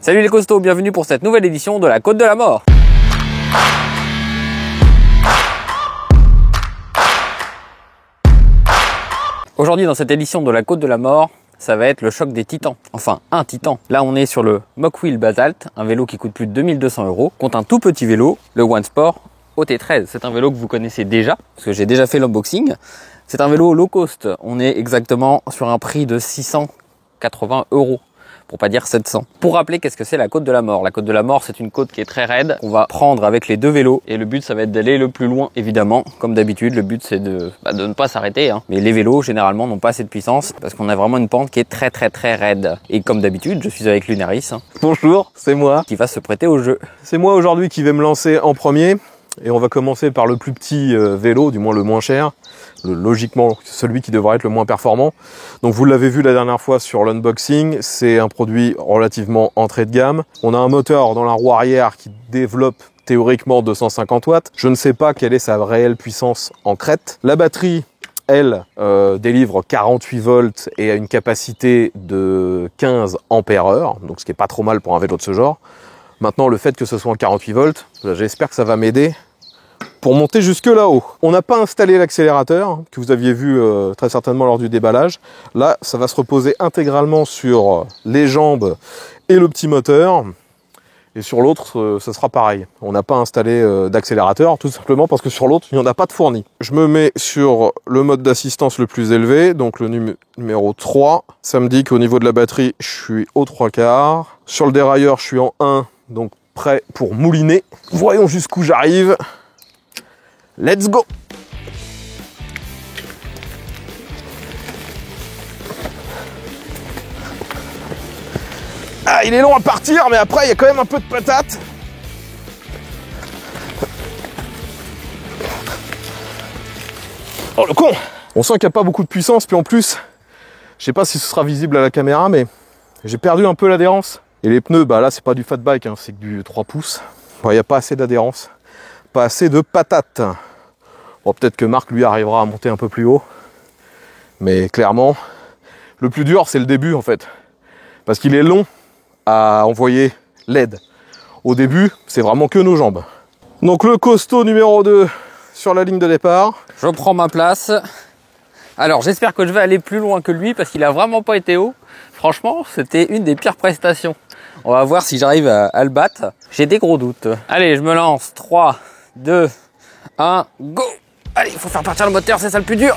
Salut les costauds, bienvenue pour cette nouvelle édition de la Côte de la Mort. Aujourd'hui dans cette édition de la Côte de la Mort, ça va être le choc des titans. Enfin, un titan. Là on est sur le Mocwheel Basalt, un vélo qui coûte plus de 2200 €, contre un tout petit vélo, le One Sport OT13. C'est un vélo que vous connaissez déjà, parce que j'ai déjà fait l'unboxing. C'est un vélo low cost. On est exactement sur un prix de 680 €. Pour pas dire 700. Pour rappeler, qu'est-ce que c'est la Côte de la Mort? La Côte de la Mort, c'est une côte qui est très raide. On va prendre avec les deux vélos et le but, ça va être d'aller le plus loin, évidemment. Comme d'habitude, le but, c'est de ne pas s'arrêter. Mais les vélos, généralement, n'ont pas assez de puissance parce qu'on a vraiment une pente qui est très raide. Et comme d'habitude, je suis avec Lunaris. Bonjour, c'est moi. Qui va se prêter au jeu. C'est moi aujourd'hui qui vais me lancer en premier. Et on va commencer par le plus petit vélo, du moins le moins cher. Logiquement, celui qui devrait être le moins performant. Donc vous l'avez vu la dernière fois sur l'unboxing, c'est un produit relativement entrée de gamme. On a un moteur dans la roue arrière qui développe théoriquement 250 watts. Je ne sais pas quelle est sa réelle puissance en crête. La batterie, elle, délivre 48 volts et a une capacité de 15 ampères-heure, donc ce qui est pas trop mal pour un vélo de ce genre. Maintenant, le fait que ce soit en 48 volts, j'espère que ça va m'aider pour monter jusque là-haut. On n'a pas installé l'accélérateur, que vous aviez vu très certainement lors du déballage. Là, ça va se reposer intégralement sur les jambes et le petit moteur. Et sur l'autre, ça sera pareil. On n'a pas installé d'accélérateur, tout simplement parce que sur l'autre, il n'y en a pas de fourni. Je me mets sur le mode d'assistance le plus élevé, donc le numéro 3. Ça me dit qu'au niveau de la batterie, je suis aux 3/4. Sur le dérailleur, je suis en 1, donc prêt pour mouliner. Voyons jusqu'où j'arrive. Let's go! Ah, il est long à partir, mais après, il y a quand même un peu de patate. Oh, le con! On sent qu'il n'y a pas beaucoup de puissance, puis en plus, je sais pas si ce sera visible à la caméra, mais j'ai perdu un peu l'adhérence. Et les pneus, bah là, c'est pas du fat bike, hein, c'est que du 3 pouces. Bon, il n'y a pas assez d'adhérence, pas assez de patate. Bon, peut-être que Marc, lui, arrivera à monter un peu plus haut. Mais clairement, le plus dur, c'est le début, en fait. Parce qu'il est long à envoyer l'aide. Au début, c'est vraiment que nos jambes. Donc le costaud numéro 2 sur la ligne de départ. Je prends ma place. Alors, j'espère que je vais aller plus loin que lui parce qu'il a vraiment pas été haut. Franchement, c'était une des pires prestations. On va voir si j'arrive à le battre. J'ai des gros doutes. Allez, je me lance. 3, 2, 1, go! Allez, il faut faire partir le moteur, c'est ça le plus dur.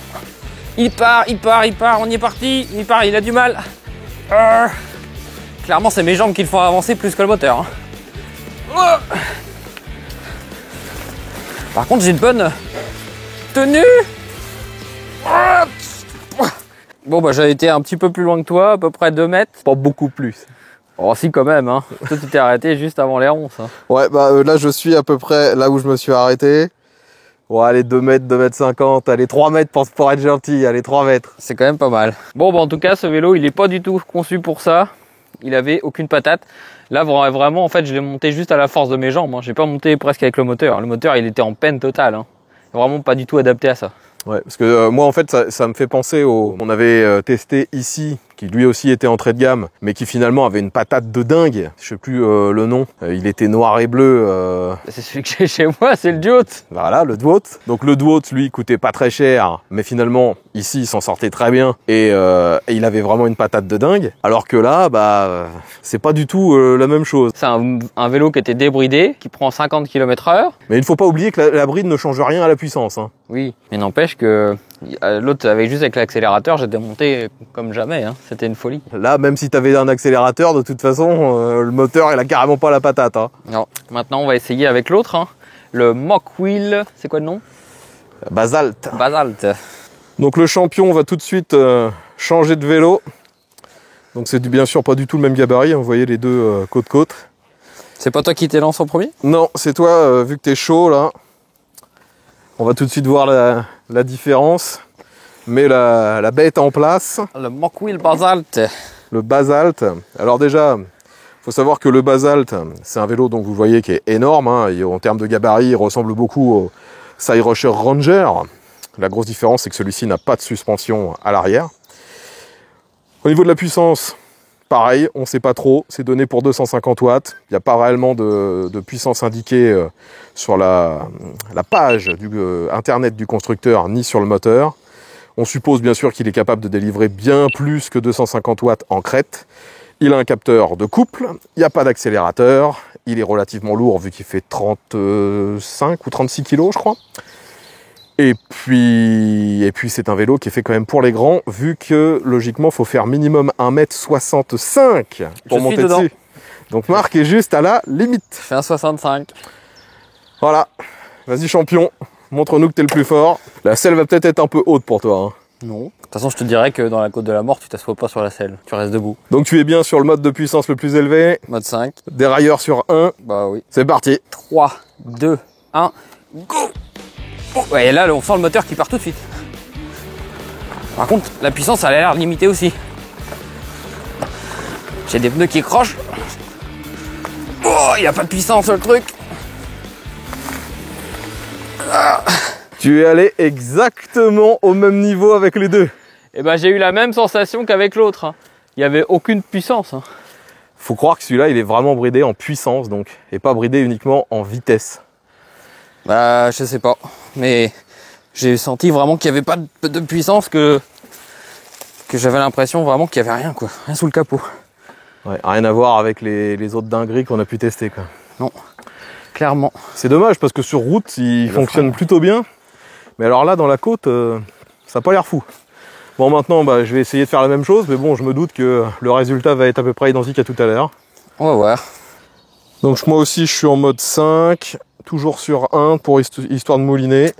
Il part, on y est parti. Il a du mal. Clairement, c'est mes jambes qui le font avancer plus que le moteur. Par contre, j'ai une bonne tenue. Bon, bah, j'ai été un petit peu plus loin que toi, à peu près 2 mètres. Pas beaucoup plus. Oh, si, quand même, hein. Toi, tu t'es arrêté juste avant les ronces. Hein. Ouais, bah là, je suis à peu près là où je me suis arrêté. Bon, allez, 2 mètres, 2 mètres 50, allez, 3 mètres pour être gentil, allez, 3 mètres. C'est quand même pas mal. Bon, bah, en tout cas, ce vélo, il est pas du tout conçu pour ça. Il avait aucune patate. Là, vraiment, en fait, je l'ai monté juste à la force de mes jambes. Hein. J'ai pas monté presque avec le moteur. Le moteur, il était en peine totale. Hein. Vraiment pas du tout adapté à ça. Ouais, parce que moi, en fait, ça me fait penser au... On avait testé ici, qui lui aussi était entrée de gamme, mais qui finalement avait une patate de dingue. Je sais plus le nom. Il était noir et bleu. C'est celui que j'ai chez moi, c'est le Duot. Voilà, le Duot. Donc le Duot, lui, coûtait pas très cher, mais finalement, ici, il s'en sortait très bien. Et il avait vraiment une patate de dingue. Alors que là, bah, c'est pas du tout la même chose. C'est un vélo qui était débridé, qui prend 50 km/h. Mais il ne faut pas oublier que la bride ne change rien à la puissance. Hein. Oui, mais n'empêche que l'autre, avec juste avec l'accélérateur, j'étais monté comme jamais. Hein. C'était une folie. Là, même si tu avais un accélérateur, de toute façon, le moteur, il a carrément pas la patate. Hein. Non. Maintenant, on va essayer avec l'autre. Hein. Le Mocwheel, c'est quoi le nom? Basalt. Basalt. Donc le champion va tout de suite changer de vélo. Donc c'est bien sûr pas du tout le même gabarit. Vous voyez les deux côte-côte. C'est pas toi qui t'es lancé en premier? Non, c'est toi, vu que t'es chaud là. On va tout de suite voir la différence. Mais la bête en place. Le Mocwheel Basalt. Le Basalt. Alors déjà, faut savoir que le Basalt, c'est un vélo, donc vous voyez, qui est énorme. Hein. En termes de gabarit, il ressemble beaucoup au Cyrusher Ranger. La grosse différence, c'est que celui-ci n'a pas de suspension à l'arrière. Au niveau de la puissance, pareil, on sait pas trop, c'est donné pour 250 watts. Il n'y a pas réellement de puissance indiquée sur la page du internet du constructeur ni sur le moteur. On suppose bien sûr qu'il est capable de délivrer bien plus que 250 watts en crête. Il a un capteur de couple, il n'y a pas d'accélérateur, il est relativement lourd vu qu'il fait 35 ou 36 kg je crois. Et puis c'est un vélo qui est fait quand même pour les grands, vu que logiquement il faut faire minimum 1,65 m pour monter dessus. Donc Marc est juste à la limite. Je fais 1,65 m. Voilà, vas-y champion, montre-nous que t'es le plus fort. La selle va peut-être être un peu haute pour toi. Hein. Non. De toute façon, je te dirais que dans la côte de la mort, tu t'assois pas sur la selle, tu restes debout. Donc tu es bien sur le mode de puissance le plus élevé. Mode 5. Dérailleur sur 1. Bah oui. C'est parti. 3, 2, 1, go! Ouais, et là, on sent le moteur qui part tout de suite. Par contre, la puissance, elle a l'air limitée aussi. J'ai des pneus qui crochent. Oh, il n'y a pas de puissance sur le truc. Ah. Tu es allé exactement au même niveau avec les deux. Et ben, j'ai eu la même sensation qu'avec l'autre. Hein. Il n'y avait aucune puissance. Hein. Faut croire que celui-là, il est vraiment bridé en puissance, donc, et pas bridé uniquement en vitesse. Bah, je sais pas. Mais j'ai senti vraiment qu'il n'y avait pas de puissance, que j'avais l'impression vraiment qu'il n'y avait rien, quoi. Rien sous le capot. Ouais, rien à voir avec les autres dingueries qu'on a pu tester, quoi. Non, clairement. C'est dommage parce que sur route, il fonctionne plutôt bien. Mais alors là, dans la côte, ça n'a pas l'air fou. Bon, maintenant, bah, je vais essayer de faire la même chose, mais bon, je me doute que le résultat va être à peu près identique à tout à l'heure. On va voir. Donc moi aussi, je suis en mode 5, toujours sur 1 pour histoire de mouliner.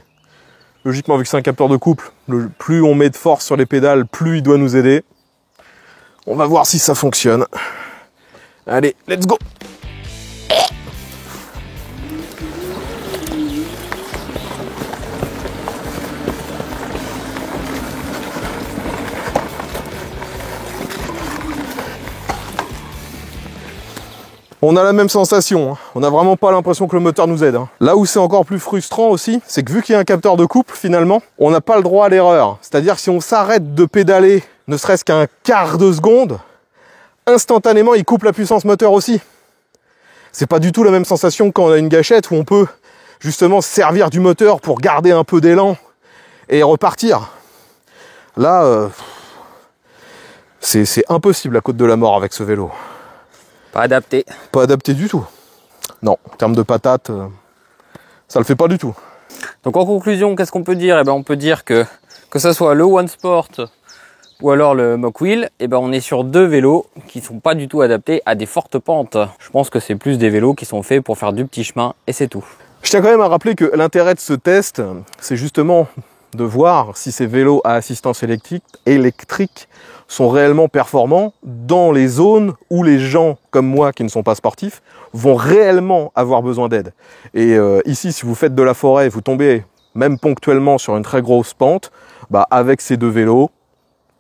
Logiquement, vu que c'est un capteur de couple, plus on met de force sur les pédales, plus il doit nous aider. On va voir si ça fonctionne. Allez, let's go! On a la même sensation, hein. On n'a vraiment pas l'impression que le moteur nous aide. Hein. Là où c'est encore plus frustrant aussi, c'est que vu qu'il y a un capteur de couple, finalement, on n'a pas le droit à l'erreur. C'est-à-dire que si on s'arrête de pédaler, ne serait-ce qu'un quart de seconde, instantanément, il coupe la puissance moteur aussi. C'est pas du tout la même sensation que quand on a une gâchette où on peut justement se servir du moteur pour garder un peu d'élan et repartir. Là, c'est impossible la côte de la mort avec ce vélo. Pas adapté. Pas adapté du tout. Non, en termes de patates, ça le fait pas du tout. Donc en conclusion, qu'est-ce qu'on peut dire? Eh ben, on peut dire que ce soit le One Sport ou alors le Mock Wheel, eh ben, on est sur deux vélos qui sont pas du tout adaptés à des fortes pentes. Je pense que c'est plus des vélos qui sont faits pour faire du petit chemin et c'est tout. Je tiens quand même à rappeler que l'intérêt de ce test, c'est justement de voir si ces vélos à assistance électrique sont réellement performants dans les zones où les gens comme moi qui ne sont pas sportifs vont réellement avoir besoin d'aide. Et ici, si vous faites de la forêt, vous tombez même ponctuellement sur une très grosse pente, bah avec ces deux vélos,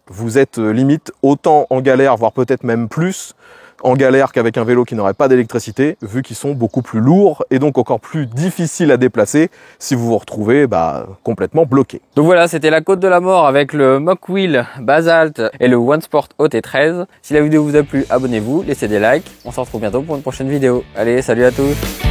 vous êtes limite autant en galère, voire peut-être même plus en galère qu'avec un vélo qui n'aurait pas d'électricité, vu qu'ils sont beaucoup plus lourds et donc encore plus difficiles à déplacer si vous vous retrouvez complètement bloqué. Donc voilà, c'était la côte de la mort avec le Mock Wheel Basalt et le One Sport OT13. Si la vidéo vous a plu, abonnez-vous, laissez des likes. On se retrouve bientôt pour une prochaine vidéo. Allez, salut à tous!